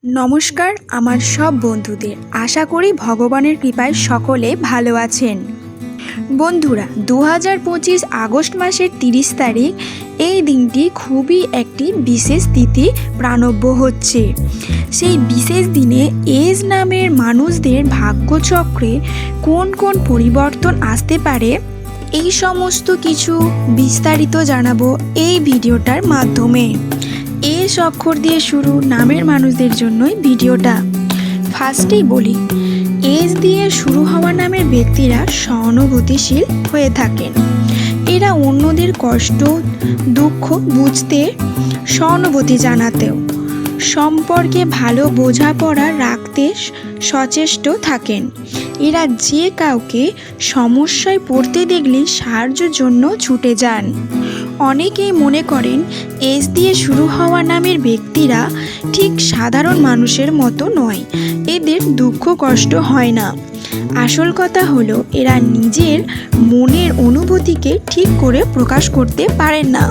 নমস্কার আমার সব বন্ধুদের, আশা করি ভগবানের কৃপায় সকলে ভালো আছেন। বন্ধুরা, 2025 আগস্ট মাসের 30 তারিখ এই দিনটি খুবই একটি বিশেষ তিথি প্রাণব্য হচ্ছে। সেই বিশেষ দিনে এজ নামের মানুষদের ভাগ্যচক্রে কোন কোন পরিবর্তন আসতে পারে এই সমস্ত কিছু বিস্তারিত জানাবো এই ভিডিওটার মাধ্যমে। এস অক্ষর দিয়ে শুরু নামের মানুষদের জন্যই ভিডিওটা। ফার্স্টেই বলি, এস দিয়ে শুরু হওয়া নামের ব্যক্তিরা সহানুভূতিশীল হয়ে থাকেন। এরা অন্যদের কষ্ট দুঃখ বুঝতে, সহানুভূতি জানাতেও, সম্পর্কে ভালো বোঝাপড়া রাখতে সচেষ্ট থাকেন। এরা যে কাউকে সমস্যায় পড়তে দেখলে সাহায্যের জন্য ছুটে যান। অনেকেই মনে করেন এস দিয়ে শুরু হওয়া নামের ব্যক্তিরা ঠিক সাধারণ মানুষের মতো নয়, এদের দুঃখ কষ্ট হয় না। আসল কথা হলো, এরা নিজের মনের অনুভূতিকে ঠিক করে প্রকাশ করতে পারেন না।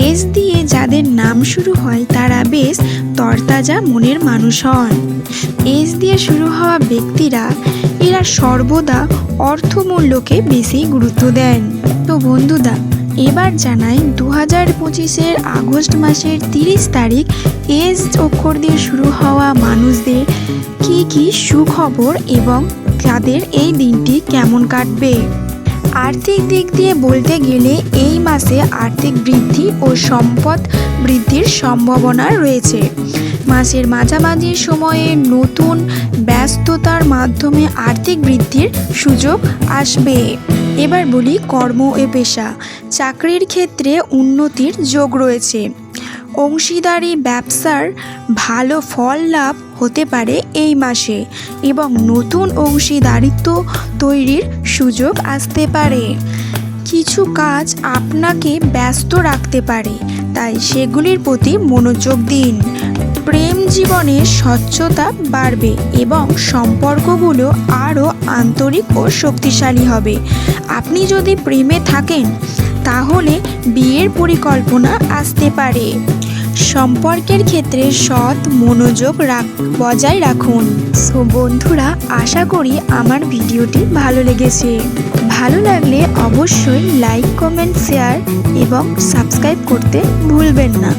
এস দিয়ে যাদের নাম শুরু হয় তারা বেশ তরতাজা মনের মানুষ হন। এস দিয়ে শুরু হওয়া ব্যক্তিরা এরা সর্বদা অর্থমূল্যকে বেশি গুরুত্ব দেন। তো বন্ধুরা, এবার জানাই 2025 আগস্ট মাসের 30 তারিখ এস অক্ষর দিয়ে শুরু হওয়া মানুষদের কি কি সুখবর এবং তাদের এই দিনটি কেমন কাটবে। আর্থিক দিক দিয়ে বলতে গেলে এই মাসে আর্থিক বৃদ্ধি ও সম্পদ বৃদ্ধির সম্ভাবনা রয়েছে। মাসের মাঝামাঝি সময়ে নতুন ব্যস্ততার মাধ্যমে আর্থিক বৃদ্ধির সুযোগ আসবে। এবার বলি কর্ম ও পেশা। চাকরির ক্ষেত্রে উন্নতির যোগ রয়েছে। অংশীদারি ব্যবসার ভালো ফল লাভ হতে পারে এই মাসে এবং নতুন অংশীদারিত্ব তৈরির সুযোগ আসতে পারে। কিছু কাজ আপনাকে ব্যস্ত রাখতে পারে, তাই সেগুলির প্রতি মনোযোগ দিন। প্রেম জীবনে স্বচ্ছতা বাড়বে এবং সম্পর্কগুলো আরও আন্তরিক ও শক্তিশালী হবে। আপনি যদি প্রেমে থাকেন তাহলে বিয়ের পরিকল্পনা আসতে পারে। সম্পর্কের ক্ষেত্রে সৎ মনোযোগ বজায় রাখুন। সো বন্ধুরা, আশা করি আমার ভিডিওটি ভালো লেগেছে। ভালো লাগলে অবশ্যই লাইক, কমেন্ট, শেয়ার এবং সাবস্ক্রাইব করতে ভুলবেন না।